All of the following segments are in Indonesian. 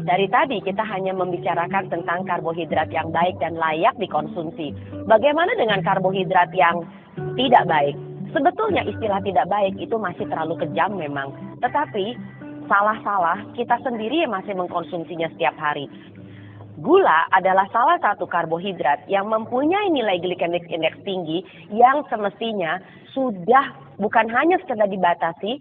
Dari tadi kita hanya membicarakan tentang karbohidrat yang baik dan layak dikonsumsi. Bagaimana dengan karbohidrat yang tidak baik? Sebetulnya istilah tidak baik itu masih terlalu kejam memang. Tetapi salah-salah kita sendiri yang masih mengkonsumsinya setiap hari. Gula adalah salah satu karbohidrat yang mempunyai nilai glycemic index tinggi yang semestinya sudah bukan hanya sekedar dibatasi,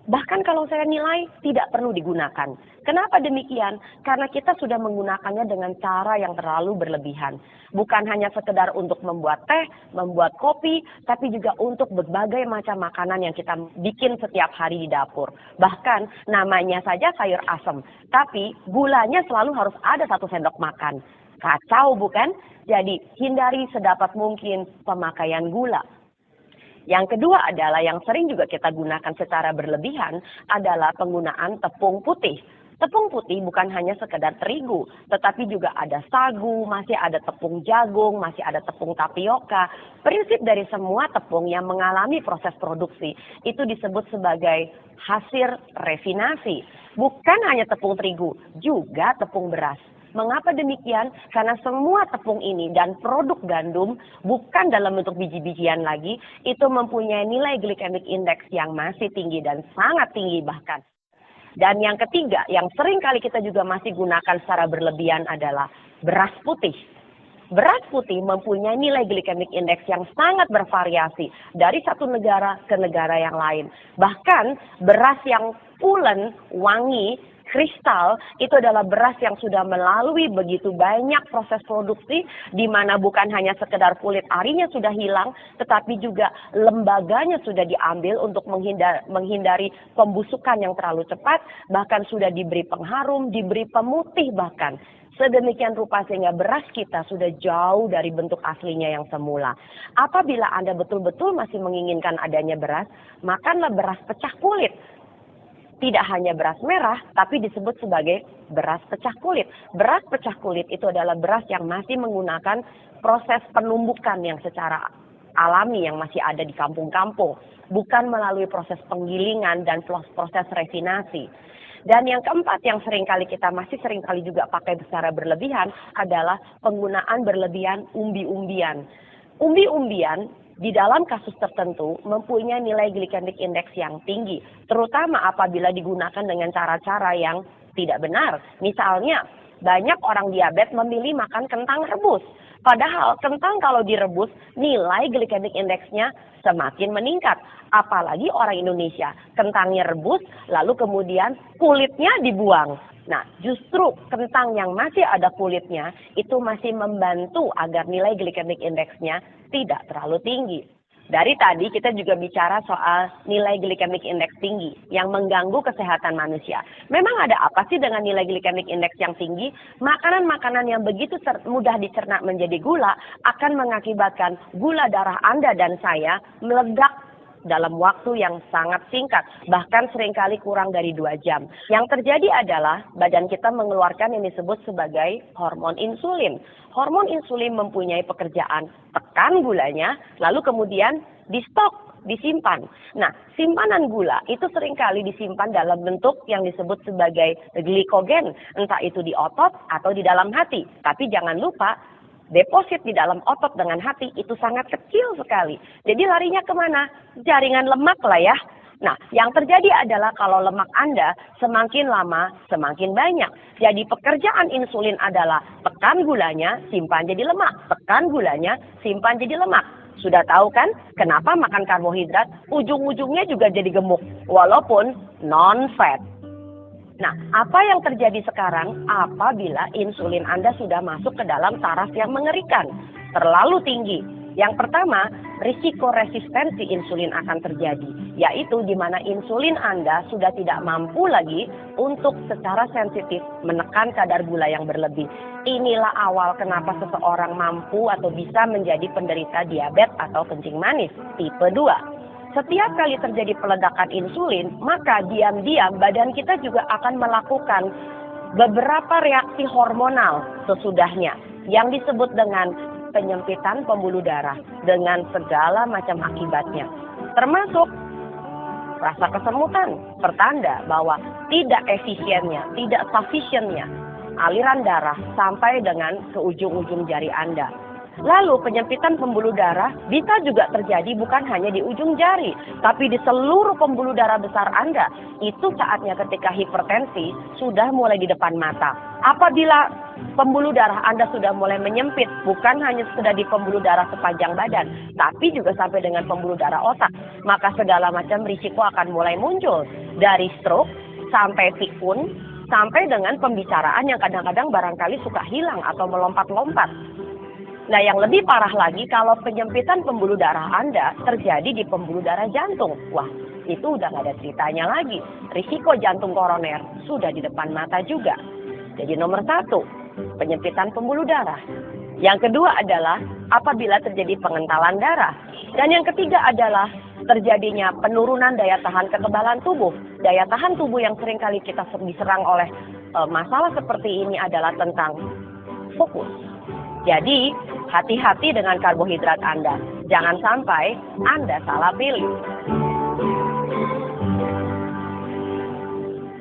bahkan kalau saya nilai tidak perlu digunakan. Kenapa demikian? Karena kita sudah menggunakannya dengan cara yang terlalu berlebihan. Bukan hanya sekedar untuk membuat teh, membuat kopi, tapi juga untuk berbagai macam makanan yang kita bikin setiap hari di dapur. Bahkan namanya saja sayur asem, tapi gulanya selalu harus ada 1 sendok makan. Kacau bukan? Jadi hindari sedapat mungkin pemakaian gula. Yang kedua adalah yang sering juga kita gunakan secara berlebihan adalah penggunaan tepung putih. Tepung putih bukan hanya sekedar terigu, tetapi juga ada sagu, masih ada tepung jagung, masih ada tepung tapioka. Prinsip dari semua tepung yang mengalami proses produksi itu disebut sebagai hasil refinasi. Bukan hanya tepung terigu, juga tepung beras. Mengapa demikian? Karena semua tepung ini dan produk gandum bukan dalam bentuk biji-bijian lagi, itu mempunyai nilai glycemic index yang masih tinggi dan sangat tinggi bahkan. Dan yang ketiga, yang sering kali kita juga masih gunakan secara berlebihan adalah beras putih. Beras putih mempunyai nilai glycemic index yang sangat bervariasi dari satu negara ke negara yang lain. Bahkan beras yang pulen, wangi, kristal itu adalah beras yang sudah melalui begitu banyak proses produksi, di mana bukan hanya sekedar kulit arinya sudah hilang, tetapi juga lembaganya sudah diambil untuk menghindari pembusukan yang terlalu cepat, bahkan sudah diberi pengharum, diberi pemutih bahkan. Sedemikian rupa sehingga beras kita sudah jauh dari bentuk aslinya yang semula. Apabila Anda betul-betul masih menginginkan adanya beras, makanlah beras pecah kulit. Tidak hanya beras merah, tapi disebut sebagai beras pecah kulit. Beras pecah kulit itu adalah beras yang masih menggunakan proses penumbukan yang secara alami yang masih ada di kampung-kampung. Bukan melalui proses penggilingan dan proses refinasi. Dan yang keempat yang masih seringkali juga pakai secara berlebihan adalah penggunaan berlebihan umbi-umbian. Umbi-umbian di dalam kasus tertentu mempunyai nilai glycemic index yang tinggi, terutama apabila digunakan dengan cara-cara yang tidak benar. Misalnya, banyak orang diabetes memilih makan kentang rebus. Padahal kentang kalau direbus, nilai glycemic index-nya semakin meningkat. Apalagi orang Indonesia, kentangnya rebus, lalu kemudian kulitnya dibuang. Nah, justru kentang yang masih ada kulitnya itu masih membantu agar nilai glycemic index-nya tidak terlalu tinggi. Dari tadi kita juga bicara soal nilai glycemic index tinggi yang mengganggu kesehatan manusia. Memang ada apa sih dengan nilai glycemic index yang tinggi? Makanan-makanan yang begitu mudah dicerna menjadi gula akan mengakibatkan gula darah Anda dan saya meledak dalam waktu yang sangat singkat, bahkan seringkali kurang dari 2 jam. Yang terjadi adalah badan kita mengeluarkan yang disebut sebagai hormon insulin. Hormon insulin mempunyai pekerjaan tekan gulanya, lalu kemudian di stok, disimpan. Nah, simpanan gula itu seringkali disimpan dalam bentuk yang disebut sebagai glikogen, entah itu di otot atau di dalam hati. Tapi jangan lupa, deposit di dalam otot dengan hati itu sangat kecil sekali. Jadi larinya kemana? Jaringan lemak lah ya. Nah, yang terjadi adalah kalau lemak Anda semakin lama semakin banyak. Jadi pekerjaan insulin adalah tekan gulanya, simpan jadi lemak. Tekan gulanya, simpan jadi lemak. Sudah tahu kan kenapa makan karbohidrat ujung-ujungnya juga jadi gemuk walaupun non-fat. Nah, apa yang terjadi sekarang apabila insulin Anda sudah masuk ke dalam taraf yang mengerikan, terlalu tinggi? Yang pertama, risiko resistensi insulin akan terjadi, yaitu di mana insulin Anda sudah tidak mampu lagi untuk secara sensitif menekan kadar gula yang berlebih. Inilah awal kenapa seseorang mampu atau bisa menjadi penderita diabetes atau kencing manis tipe 2. Setiap kali terjadi peledakan insulin, maka diam-diam badan kita juga akan melakukan beberapa reaksi hormonal sesudahnya yang disebut dengan penyempitan pembuluh darah dengan segala macam akibatnya. Termasuk Rasa kesemutan pertanda bahwa tidak efisiennya, tidak sufficientnya aliran darah sampai dengan ke ujung-ujung jari Anda. Lalu penyempitan pembuluh darah bisa juga terjadi bukan hanya di ujung jari, tapi di seluruh pembuluh darah besar Anda. Itu saatnya ketika hipertensi sudah mulai di depan mata. Apabila pembuluh darah Anda sudah mulai menyempit, bukan hanya sudah di pembuluh darah sepanjang badan, tapi juga sampai dengan pembuluh darah otak, maka segala macam risiko akan mulai muncul. Dari stroke sampai pikun, sampai dengan pembicaraan yang kadang-kadang barangkali suka hilang atau melompat-lompat. Nah, yang lebih parah lagi kalau penyempitan pembuluh darah Anda terjadi di pembuluh darah jantung. Wah, itu udah gak ada ceritanya lagi. Risiko jantung koroner sudah di depan mata juga. Jadi nomor 1, penyempitan pembuluh darah. Yang kedua adalah apabila terjadi pengentalan darah. Dan yang ketiga adalah terjadinya penurunan daya tahan kekebalan tubuh. Daya tahan tubuh yang seringkali kita diserang oleh masalah seperti ini adalah tentang fokus. Jadi, hati-hati dengan karbohidrat Anda. Jangan sampai Anda salah pilih.